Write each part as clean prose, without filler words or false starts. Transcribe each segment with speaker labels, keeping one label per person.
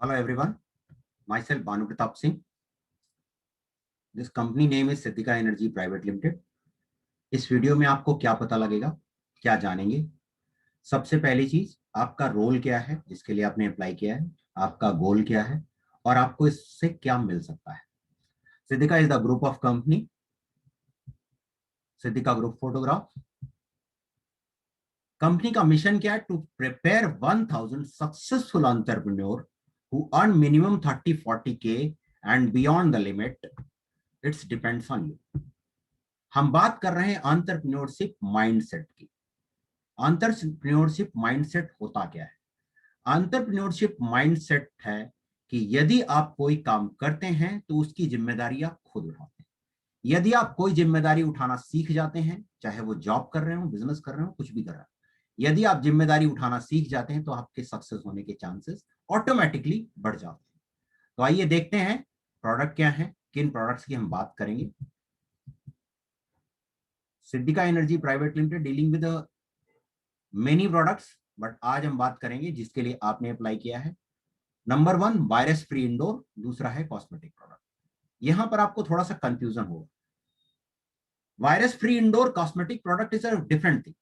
Speaker 1: Hello everyone, myself Banu Pratap Singh. This company name is Siddhika Energy Private Limited. इस video में आपको क्या पता लगेगा, क्या जानेंगे। सबसे पहली चीज, आपका रोल क्या है जिसके लिए आपने अप्लाई किया है, आपका गोल क्या है और आपको इससे क्या मिल सकता है। Siddhika is the group of company, Siddhika group photograph. Company का मिशन क्या है? To prepare 1000 successful entrepreneur who earn minimum 30-40K and beyond the limit. It's depends on you. हम बात कर रहे हैं एंटरप्रेन्योरशिप माइंडसेट की। एंटरप्रेन्योरशिप माइंडसेट होता क्या है? एंटरप्रेन्योरशिप माइंडसेट है कि यदि आप कोई काम करते हैं तो उसकी जिम्मेदारी आप खुद उठाते हैं। यदि आप कोई जिम्मेदारी उठाना सीख जाते हैं, चाहे वो जॉब कर रहे हो, बिजनेस कर रहे हो, कुछ भी कर रहे हो, यदि आप जिम्मेदारी उठाना सीख जाते हैं तो आपके सक्सेस होने के चांसेस ऑटोमेटिकली बढ़ जाते हैं। तो आइए देखते हैं प्रोडक्ट क्या है, किन प्रोडक्ट्स की हम बात करेंगे। Siddhika energy private limited dealing with many products, but आज हम बात करेंगे जिसके लिए आपने अप्लाई किया है। नंबर 1 वायरस फ्री इंडोर, दूसरा है कॉस्मेटिक प्रोडक्ट। यहां पर आपको थोड़ा सा कंफ्यूजन होगा। Virus free indoor cosmetic product is a different thing,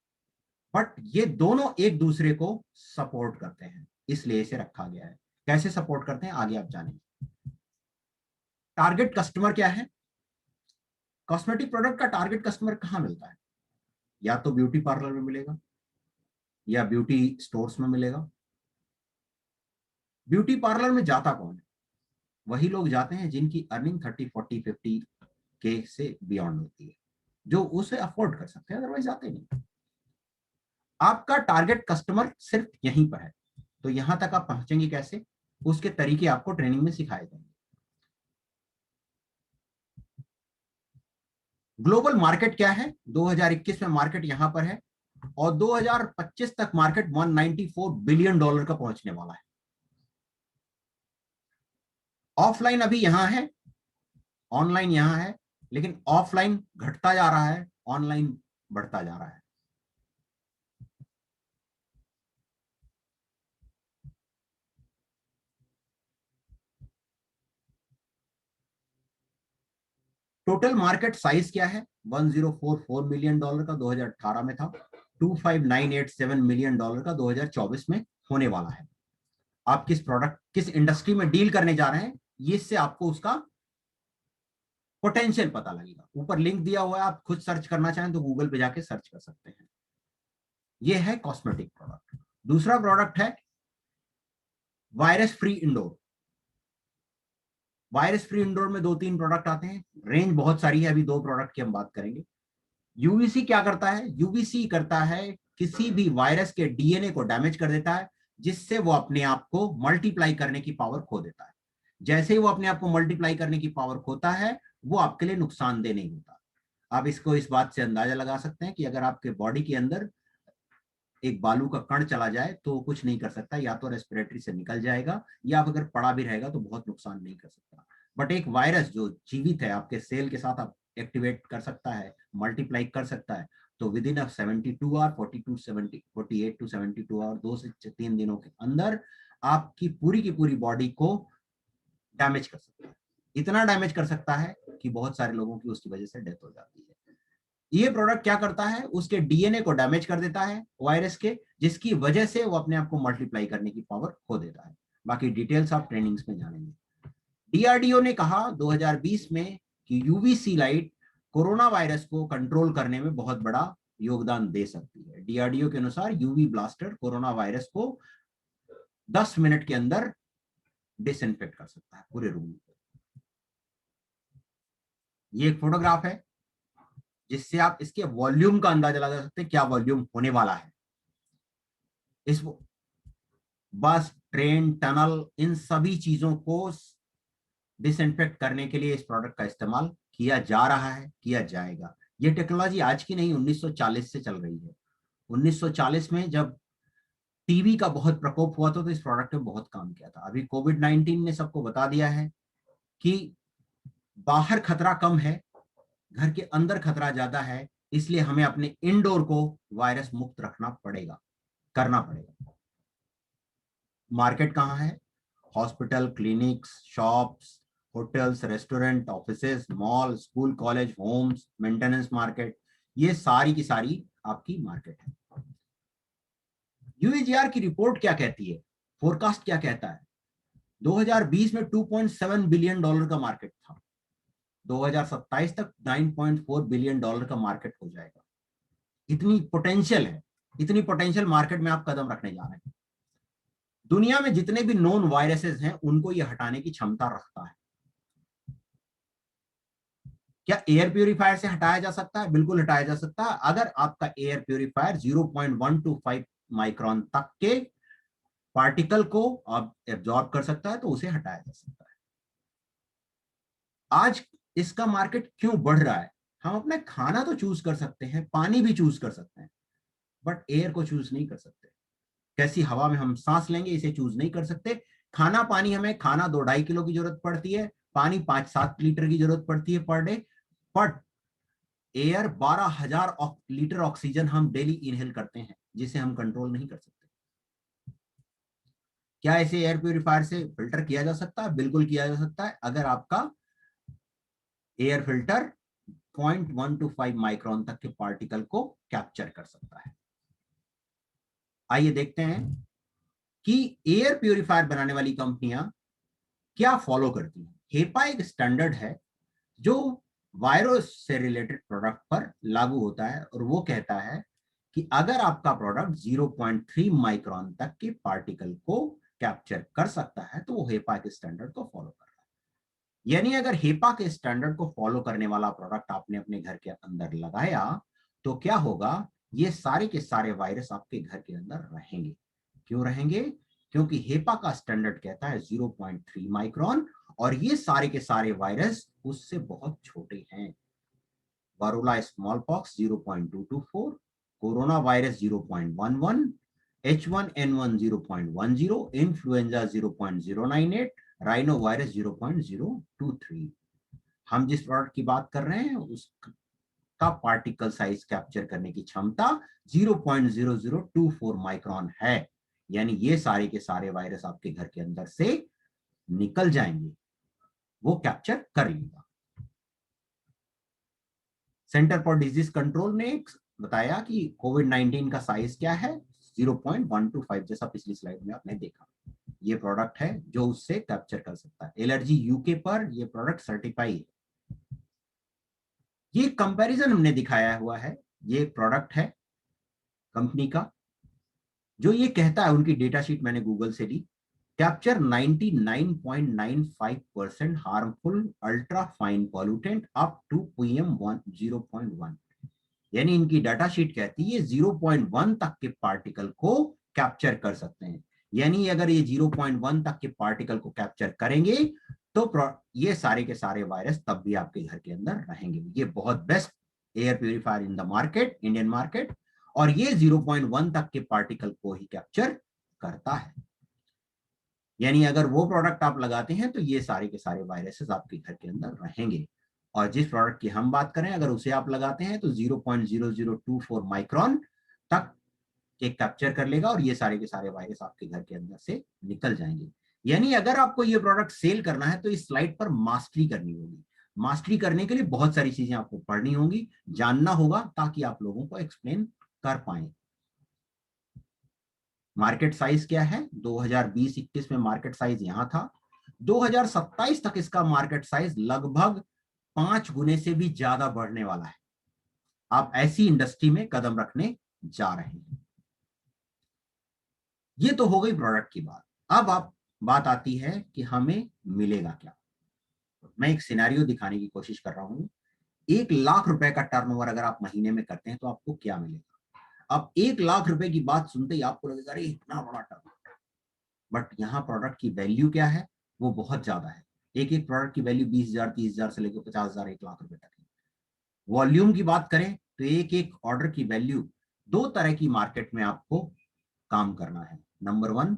Speaker 1: but ये दोनों एक दूसरे को सपोर्ट करते हैं, इसलिए इसे रखा गया है। कैसे सपोर्ट करते हैं आगे आप जानेंगे। टारगेट कस्टमर क्या है? कॉस्मेटिक प्रोडक्ट का टारगेट कस्टमर कहां मिलता है? या तो ब्यूटी पार्लर में मिलेगा या ब्यूटी स्टोर्स में मिलेगा। ब्यूटी पार्लर में जाता कौन है? वही लोग जाते हैं जिनकी अर्निंग 30-40-50K से बियॉन्ड होती है, जो उसे अफोर्ड कर सकते हैं, अदरवाइज जाते नहीं। आपका टारगेट कस्टमर सिर्फ यहीं पर है, तो यहां तक आप पहुंचेंगे कैसे, उसके तरीके आपको ट्रेनिंग में सिखाए जाएंगे। ग्लोबल मार्केट क्या है? 2021 में मार्केट यहां पर है और 2025 तक मार्केट $194 बिलियन का पहुंचने वाला है। ऑफलाइन अभी यहां है, ऑनलाइन यहां है, लेकिन ऑफलाइन घटता जा रहा है, ऑनलाइन बढ़ता जा रहा है। टोटल मार्केट साइज क्या है? $1044 मिलियन का 2018 में था, $25,987 मिलियन का 2024 में होने वाला है। आप किस प्रोडक्ट, किस इंडस्ट्री में डील करने जा रहे हैं, ये से आपको उसका पोटेंशियल पता लगेगा। ऊपर लिंक दिया हुआ है, आप खुद सर्च करना चाहें तो गूगल पे जाके सर्च कर सकते हैं। ये है कॉस्मेटिक प्रोडक्ट। दूसरा प्रोडक्ट है virus free indoor. Virus free indoor में 2-3 प्रोडक्ट आते हैं, रेंज बहुत सारी है, अभी 2 प्रोडक्ट की हम बात करेंगे। यूवीसी क्या करता है? यूवीसी करता है किसी भी वायरस के डीएनए को डैमेज कर देता है, जिससे वो अपने आप को मल्टीप्लाई करने की पावर खो देता है। जैसे ही वो अपने आप को मल्टीप्लाई करने की पावर खोता है, वो आपके लिए नुकसानदेह नहीं होता। आप इसको इस बात से अंदाजा लगा सकते हैं कि अगर आपके बॉडी के अंदर एक बालू का कण चला जाए तो कुछ नहीं कर सकता, या तो रेस्पिरेटरी से निकल जाएगा या अगर पड़ा भी रहेगा तो बहुत नुकसान नहीं कर सकता। बट एक वायरस जो जीवित है, आपके सेल के साथ आप एक्टिवेट कर सकता है, मल्टीप्लाई कर सकता है, तो within 72 hour, 48 to 72 hour, 2 से 3 दिनों के अंदर आपकी पूरी की पूरी बॉडी को डैमेज कर सकता है। इतना डैमेज कर सकता है कि बहुत सारे लोगों की उसकी वजह से डेथ हो जाती है। ये प्रोडक्ट क्या करता है? उसके डीएनए को डैमेज कर देता है वायरस के, जिसकी वजह से वो अपने आप को मल्टीप्लाई करने की पावर खो देता है। बाकी डिटेल्स आप ट्रेनिंग्स में जानेंगे। डीआरडीओ ने कहा 2020 में कि यूवीसी लाइट कोरोना वायरस को कंट्रोल करने में बहुत बड़ा योगदान दे सकती है। डीआरडीओ के अनुसार यूवी ब्लास्टर कोरोना वायरस को 10 मिनट के अंदर डिसइंफेक्ट कर सकता है पूरे रूम को। ये एक फोटोग्राफ है जिससे आप इसके वॉल्यूम का अंदाजा लगा सकते हैं, क्या वॉल्यूम होने वाला है। इस बस, ट्रेन, टनल, इन सभी चीजों को डिसइंफेक्ट करने के लिए इस प्रोडक्ट का इस्तेमाल किया जा रहा है, किया जाएगा। ये टेक्नोलॉजी आज की नहीं, 1940 से चल रही है। 1940 में जब टीबी का बहुत प्रकोप हुआ था तो इस प्रोडक्ट ने बहुत काम किया था। अभी कोविड-19 ने सबको बता दिया है कि बाहर खतरा कम है, घर के अंदर खतरा ज्यादा है, इसलिए हमें अपने इंडोर को वायरस मुक्त रखना पड़ेगा, करना पड़ेगा। मार्केट कहां है? Hospital, clinics, shops, hotels, restaurant, offices, mall, school, college, homes, maintenance market, ये सारी की सारी आपकी मार्केट है। यूएजीआर की रिपोर्ट क्या कहती है, फोरकास्ट क्या कहता है? 2020 में 2.7 बिलियन डॉलर का मार्केट था, 2027 तक 9.4 बिलियन डॉलर का मार्केट हो जाएगा। इतनी पोटेंशियल है, इतनी पोटेंशियल मार्केट में आप कदम रखने जा रहे हैं। दुनिया में जितने भी नोन वायरसेस हैं उनको ये हटाने की क्षमता रखता है। क्या एयर प्यूरिफायर से हटाया जा सकता है? बिल्कुल हटाया जा सकता है। अगर आपका एयर प्यूरिफायर 0.125 माइक्रोन तक के पार्टिकल को आप एब्जॉर्ब कर सकता है तो उसे हटाया जा सकता है। आज इसका मार्केट क्यों बढ़ रहा है? हम अपने खाना तो चूज कर सकते हैं, पानी भी चूज कर सकते हैं, बट एयर को चूज नहीं कर सकते। कैसी हवा में हम सांस लेंगे इसे चूज नहीं कर सकते। खाना पानी, हमें खाना 2-2.5 किलो की जरूरत पड़ती है, पानी 5-7 लीटर की जरूरत पड़ती है per day, but air 12,000 litre oxygen हम डेली इनहेल करते हैं जिसे हम कंट्रोल नहीं कर सकते। क्या इसे एयर प्यूरिफायर से फिल्टर किया जा सकता है? बिल्कुल किया जा सकता है, अगर आपका एयर फिल्टर 0.125 माइक्रोन तक के पार्टिकल को कैप्चर कर सकता है। आइए देखते हैं कि एयर प्यूरिफायर बनाने वाली कंपनियां क्या फॉलो करती हैं। हेपा एक स्टैंडर्ड है जो वायरस से रिलेटेड प्रोडक्ट पर लागू होता है और वो कहता है कि अगर आपका प्रोडक्ट 0.3 माइक्रोन तक के पार्टिकल को कैप्चर कर सकता है तो वो हेपा के स्टैंडर्ड को फॉलो कर रहा है। यानी अगर हेपा के स्टैंडर्ड को फॉलो करने वाला प्रोडक्ट आपने अपने घर के अंदर लगाया तो क्या होगा, ये सारे के सारे वायरस आपके घर के अंदर रहेंगे। क्यों रहेंगे? क्योंकि हेपा का स्टैंडर्ड कहता है 0.3 माइक्रोन और ये सारे के सारे वायरस उससे बहुत छोटे हैं। Variola smallpox 0.224, coronavirus 0.11, H1N1 0.10, influenza 0.098, rhinovirus 0.023। हम जिस प्रोडक्ट की बात कर रहे हैं उसका पार्टिकल साइज कैप्चर करने की क्षमता 0.0024 माइक्रोन है। यानी ये सारे के सारे वायरस आपके घर के अंदर से निकल जाएंगे, वो कैप्चर कर लेगा। सेंटर फॉर डिजीज कंट्रोल ने बताया कि कोविड-19 का साइज क्या है, 0.125, जैसा पिछली स्लाइड में आपने देखा। ये प्रोडक्ट है जो उससे कैप्चर कर सकता है। एलर्जी यूके पर ये प्रोडक्ट सर्टिफाई है। ये कंपैरिजन हमने दिखाया हुआ है, ये प्रोडक्ट है कंपनी का जो ये कहता है, उनकी डेटा शीट मैंने गूगल से ली, capture 99.95% harmful ultra fine pollutant up to PM 0.1। यानी इनकी डाटा शीट कहती है 0.1 तक के पार्टिकल को कैप्चर कर सकते हैं। यानी अगर ये 0.1 तक के पार्टिकल को कैप्चर करेंगे तो ये सारे के सारे वायरस तब भी आपके घर के अंदर रहेंगे। ये बहुत best air purifier in the market, Indian market, और ये 0.1 तक के पार्टिकल को ही कैप्चर करता है। यानी अगर वो प्रोडक्ट आप लगाते हैं तो ये सारे के सारे वायरसेस आपके घर के अंदर रहेंगे। और जिस प्रोडक्ट की हम बात करें अगर उसे आप लगाते हैं तो 0.0024 माइक्रोन तक के कैप्चर कर लेगा और ये सारे के सारे वायरस आपके घर के अंदर से निकल जाएंगे। यानी अगर आपको ये प्रोडक्ट सेल करना है तो इस स्लाइड पर मास्टरी करनी होगी। मास्टरी करने के लिए बहुत सारी चीजें आपको पढ़नी होंगी, जानना होगा, ताकि आप लोगों को एक्सप्लेन कर पाए। मार्केट साइज क्या है? 2020-21 में मार्केट साइज यहां था, 2027 तक इसका मार्केट साइज लगभग 5 गुने से भी ज्यादा बढ़ने वाला है। आप ऐसी इंडस्ट्री में कदम रखने जा रहे हैं। ये तो हो गई प्रोडक्ट की बात। अब आप बात आती है कि हमें मिलेगा क्या। मैं एक सिनेरियो दिखाने की कोशिश कर रहा हूं। 1 लाख रुपए का टर्नओवर अगर आप महीने में करते हैं तो आपको क्या मिलेगा। अब 1 लाख रुपए की बात सुनते ही आपको लगेगा अरे इतना बड़ा टर्नओवर, बट यहाँ प्रोडक्ट की वैल्यू क्या है, वो बहुत ज्यादा है। एक एक प्रोडक्ट की वैल्यू 20,000, 30,000 से लेकर 50,000, 1 लाख रुपए तक है। वॉल्यूम की बात करें तो एक एक ऑर्डर की वैल्यू, दो तरह की मार्केट में आपको काम करना है। Number 1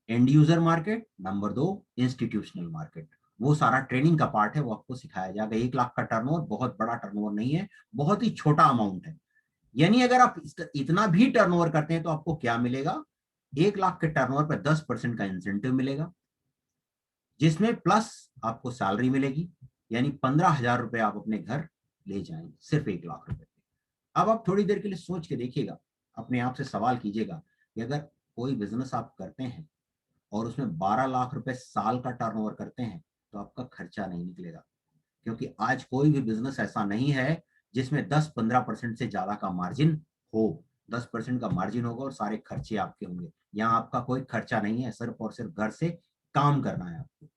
Speaker 1: and user market, number 2 institutional market. वो सारा ट्रेनिंग का पार्ट है, वो आपको सिखाया जाएगा। 1 लाख का टर्नओवर बहुत बड़ा टर्नओवर नहीं है, बहुत ही छोटा अमाउंट है। यानी अगर आप इतना भी टर्नओवर करते हैं तो आपको क्या मिलेगा, 1 लाख के टर्नओवर पर 10% का इंसेंटिव मिलेगा। जिसमें प्लस आपको सैलरी मिलेगी, यानी 15,000 रुपए आप अपने घर ले जाएंगे सिर्फ 1 लाख रुपए। अब आप थोड़ी देर के लिए सोच के देखिएगा, अपने आप से सवाल कीजिएगा कि अगर कोई बिजनेस आप करते हैं और उसमें 12 लाख रुपए साल का टर्नओवर करते हैं तो आपका खर्चा नहीं निकलेगा, क्योंकि आज कोई भी बिजनेस ऐसा नहीं है जिसमें 10-15% से ज्यादा का मार्जिन हो। 10% का मार्जिन होगा और सारे खर्चे आपके होंगे। यहाँ आपका कोई खर्चा नहीं है, सिर्फ और सिर्फ घर से काम करना है आपको।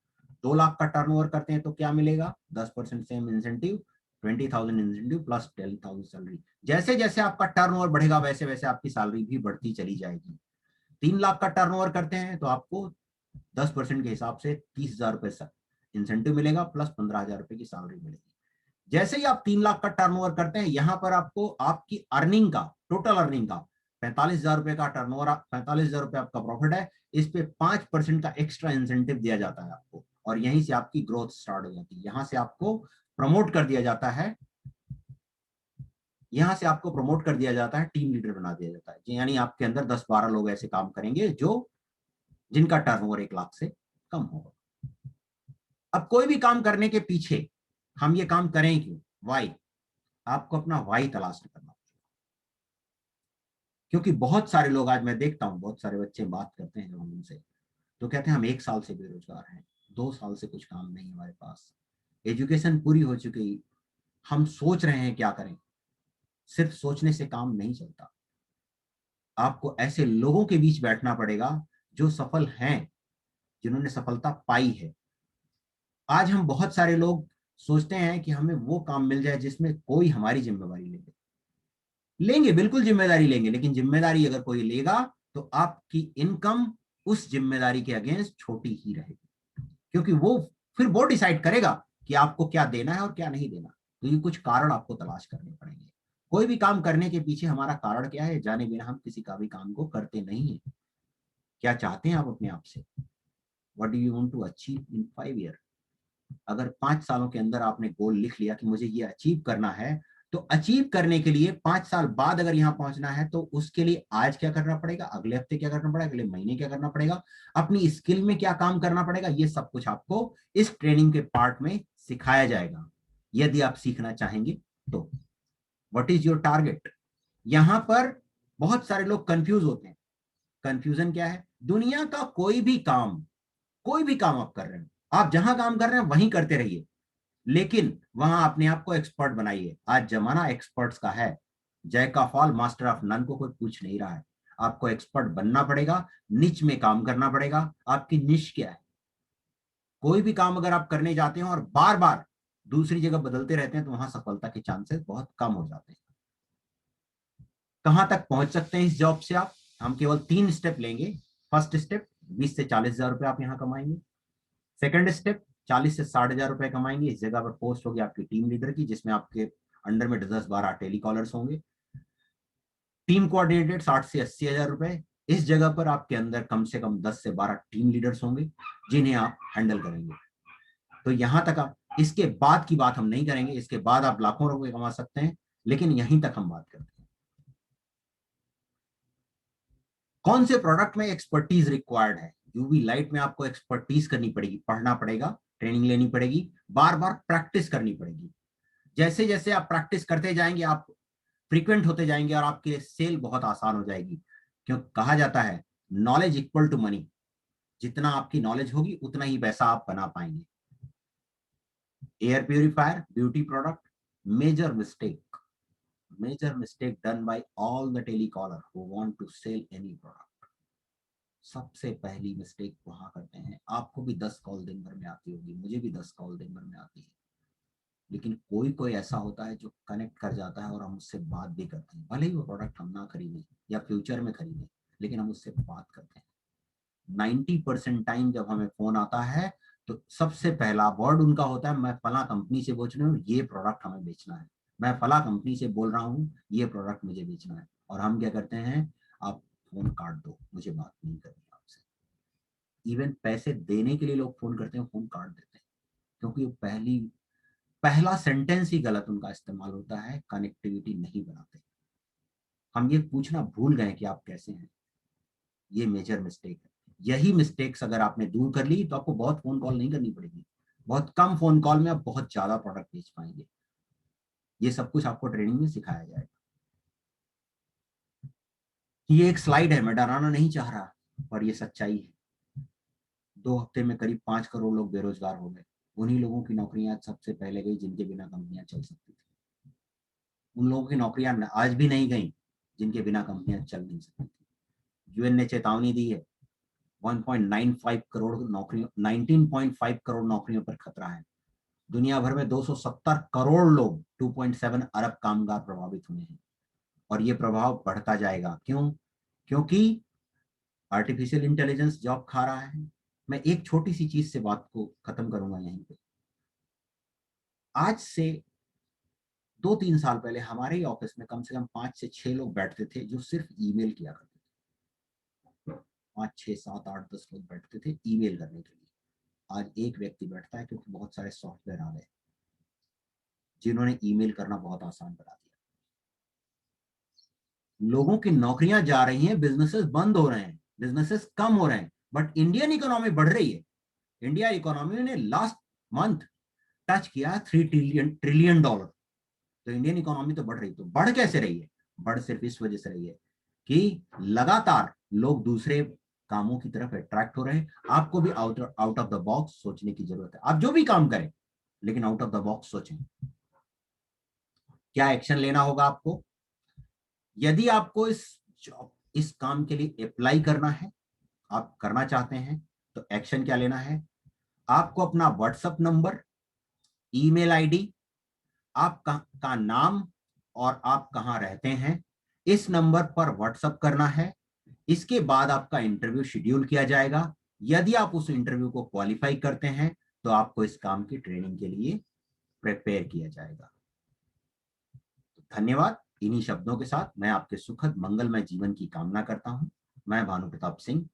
Speaker 1: 2 लाख का टर्नओवर करते हैं तो क्या मिलेगा? 10% same incentive, 20,000 incentive plus 10,000 salary. जैसे जैसे आपका टर्नओवर बढ़ेगा वैसे वैसे आपकी सैलरी भी बढ़ती चली जाएगी। 3 लाख का टर्नओवर करते हैं तो आपको 10% के हिसाब से 30,000 रुपए इंसेंटिव मिलेगा प्लस 15,000 रुपए की सैलरी मिलेगी। जैसे ही आप 3 लाख का टर्नओवर करते हैं, यहां पर आपको आपकी अर्निंग का, टोटल अर्निंग का 45,000 रुपए का टर्नओवर, 45,000 रुपए आपका प्रॉफिट है, इस पे 5% का एक्स्ट्रा इंसेंटिव दिया जाता है आपको, और यहीं से आपकी ग्रोथ स्टार्ट हो जाती है। यहां से आपको प्रमोट कर दिया जाता है, यहां से आपको प्रमोट कर दिया जाता है, टीम लीडर बना दिया जाता है, यानी आपके अंदर 10-12 लोग ऐसे काम करेंगे जो जिनका टर्नओवर 1 लाख से कम होगा। अब कोई भी काम करने के पीछे हम ये काम करें क्यों, वाई, आपको अपना वाई तलाश करना, क्योंकि बहुत सारे लोग, आज मैं देखता हूं बहुत सारे बच्चे बात करते हैं जब हम उनसे, तो कहते हैं हम 1 साल से बेरोजगार हैं, 2 साल से कुछ काम नहीं हमारे पास, एजुकेशन पूरी हो चुकी, हम सोच रहे हैं क्या करें। सिर्फ सोचने से काम नहीं चलता, आपको ऐसे लोगों के बीच बैठना पड़ेगा जो सफल हैं, जिन्होंने सफलता पाई है। आज हम बहुत सारे लोग सोचते हैं कि हमें वो काम मिल जाए जिसमें कोई हमारी जिम्मेवारी लेंगे, लेंगे बिल्कुल जिम्मेदारी लेंगे, लेकिन जिम्मेदारी अगर कोई लेगा तो आपकी इनकम उस जिम्मेदारी के अगेंस्ट छोटी ही रहेगी, क्योंकि वो फिर वो डिसाइड करेगा कि आपको क्या देना है और क्या नहीं देना। तो ये कुछ कारण आपको तलाश करने पड़ेंगे। कोई भी काम करने के पीछे हमारा कारण क्या है, जाने बिना हम किसी का भी काम को करते नहीं है। क्या चाहते हैं आप अपने आप से? What do you want to achieve in 5 year? अगर 5 सालों के अंदर आपने गोल लिख लिया कि मुझे ये अचीव करना है, तो अचीव करने के लिए 5 साल बाद अगर यहां पहुंचना है तो उसके लिए आज क्या करना पड़ेगा, अगले हफ्ते क्या करना पड़ेगा, अगले महीने क्या करना पड़ेगा, अपनी स्किल में क्या काम करना पड़ेगा, ये सब कुछ आपको इस ट्रेनिंग के पार्ट में सिखाया जाएगा, यदि आप सीखना चाहेंगे तो। What is your target? यहां पर बहुत सारे लोग कंफ्यूज होते हैं। कंफ्यूजन क्या है? दुनिया का कोई भी काम, कोई भी काम आप कर रहे हैं, आप जहां काम कर रहे हैं वहीं करते रहिए, लेकिन वहां अपने आप को एक्सपर्ट बनाइए। आज जमाना एक्सपर्ट्स का है, जय का फॉल मास्टर ऑफ नन को कोई पूछ नहीं रहा है। आपको एक्सपर्ट बनना पड़ेगा, निच में काम करना पड़ेगा। आपकी निश क्या है? कोई भी काम अगर आप करने जाते हैं और बार बार दूसरी जगह बदलते रहते हैं तो वहां सफलता के चांसेस बहुत कम हो जाते हैं। कहां तक पहुंच सकते हैं इस जॉब से आप? हम केवल 3 स्टेप लेंगे। फर्स्ट स्टेप, 20 से 40 हजार रुपए आप यहां कमाएंगे। सेकंड स्टेप, 40 से 60 हजार रुपए कमाएंगे। इस जगह पर पोस्ट होगी आपकी टीम लीडर की, जिसमें आपके अंडर में 10-12 टेलीकॉलर्स होंगे। टीम कोऑर्डिनेटेड 60 से 80 हजार रुपए। इस जगह पर आपके अंदर कम से कम 10 से 12 टीम लीडर्स होंगे जिन्हें आप हैंडल करेंगे। तो यहां तक आप, इसके बाद की बात हम नहीं करेंगे, इसके बाद आप लाखों रुपए कमा सकते हैं, लेकिन यहीं तक हम बात करते हैं। कौन से प्रोडक्ट में एक्सपर्टीज रिक्वायर्ड है? यूवी लाइट में आपको एक्सपर्टीज करनी पड़ेगी, पढ़ना पड़ेगा, ट्रेनिंग लेनी पड़ेगी, बार बार प्रैक्टिस करनी पड़ेगी। जैसे जैसे आप प्रैक्टिस करते जाएंगे आप फ्रीक्वेंट होते जाएंगे और आपके सेल बहुत आसान हो जाएगी। क्यों कहा जाता है नॉलेज इक्वल टू मनी, जितना आपकी नॉलेज होगी उतना ही पैसा आप बना पाएंगे। Air purifier, beauty product, major mistake, major mistake done by all the telecaller who want to sell any product. सबसे पहली मिस्टेक वहां करते हैं, आपको भी 10 कॉल दिन भर में आती होगी, मुझे भी 10 कॉल दिन भर में आती है, लेकिन कोई कोई ऐसा होता है जो कनेक्ट कर जाता है और हम उससे बात भी करते हैं, भले ही वो प्रोडक्ट हम ना खरीदें या फ्यूचर में खरीदें, लेकिन हम उससे बात करते हैं। 90% टाइम जब हमें फोन आता है तो सबसे पहला वर्ड उनका होता है, मैं फला कंपनी से बोल रहा हूँ, ये प्रोडक्ट हमें बेचना है, मैं फला कंपनी से बोल रहा हूँ, ये प्रोडक्ट मुझे बेचना है। और हम क्या करते हैं, आप फोन काट दो, मुझे बात नहीं करनी आपसे। इवन पैसे देने के लिए लोग फोन करते हैं, फोन काट देते हैं, क्योंकि पहला सेंटेंस ही गलत उनका इस्तेमाल होता है, कनेक्टिविटी नहीं बनाते। हम ये पूछना भूल गए कि आप कैसे हैं, ये मेजर मिस्टेक है। यही मिस्टेक्स अगर आपने दूर कर ली तो आपको बहुत फोन कॉल नहीं करनी पड़ेगी, बहुत कम फोन कॉल में आप बहुत ज्यादा प्रोडक्ट बेच पाएंगे। ये सब कुछ आपको ट्रेनिंग में सिखाया जाएगा। ये एक स्लाइड है, मैं डराना नहीं चाह रहा, पर ये सच्चाई है। 2 हफ्ते में करीब 5 करोड़ लोग बेरोजगार हो गए। उन्हीं लोगों की नौकरियां सबसे पहले गई जिनके बिना कंपनियां चल सकती थी। उन लोगों की नौकरियां आज भी नहीं गई जिनके बिना कंपनियां चल नहीं सकती थी। यूएन ने चेतावनी दी है, 1.95 करोड़ नौकरियों 19.5 करोड़ नौकरियों पर खतरा है। दुनिया भर में 270 करोड़ लोग, 2.7 अरब कामगार प्रभावित हुए हैं और ये प्रभाव बढ़ता जाएगा। क्यों? क्योंकि आर्टिफिशियल इंटेलिजेंस जॉब खा रहा है। मैं एक छोटी सी चीज से बात को खत्म करूंगा यहीं पे। आज से 2-3 साल पहले हमारे ही ऑफिस में कम से कम 5 से 6 लोग बैठते थे जो सिर्फ ईमेल किया करते थे। 5, 6, 7, 8, 10 लोग बैठते थे ईमेल करने के लिए। आज एक व्यक्ति बैठता है क्योंकि बहुत सारे सॉफ्टवेयर आ गए जिन्होंने ईमेल करना बहुत आसान बना दिया। लोगों की नौकरियां जा रही हैं, बिजनेसेस बंद हो रहे हैं, बिजनेसेस कम हो रहे हैं, बट इंडियन इकोनॉमी बढ़ रही है। इंडिया इकोनॉमी ने लास्ट मंथ टच किया $3 ट्रिलियन। तो इंडियन इकोनॉमी तो बढ़ रही, तो बढ़ कैसे रही है? बढ़ सिर्फ इस वजह से रही है कि लगातार लोग दूसरे कामों की तरफ अट्रैक्ट हो रहे हैं। आपको भी आउट ऑफ द बॉक्स सोचने की जरूरत है। आप जो भी काम करें लेकिन आउट ऑफ द बॉक्स सोचें। क्या एक्शन लेना होगा आपको? यदि आपको इस काम के लिए अप्लाई करना है, आप करना चाहते हैं, तो एक्शन क्या लेना है? आपको अपना व्हाट्सएप नंबर, ईमेल आईडी, आपका का नाम और आप कहां रहते हैं, इस नंबर पर व्हाट्सएप करना है। इसके बाद आपका इंटरव्यू शेड्यूल किया जाएगा। यदि आप उस इंटरव्यू को क्वालिफाई करते हैं तो आपको इस काम की ट्रेनिंग के लिए प्रिपेयर किया जाएगा। धन्यवाद। इन्हीं शब्दों के साथ मैं आपके सुखद मंगलमय जीवन की कामना करता हूं। मैं भानु प्रताप सिंह,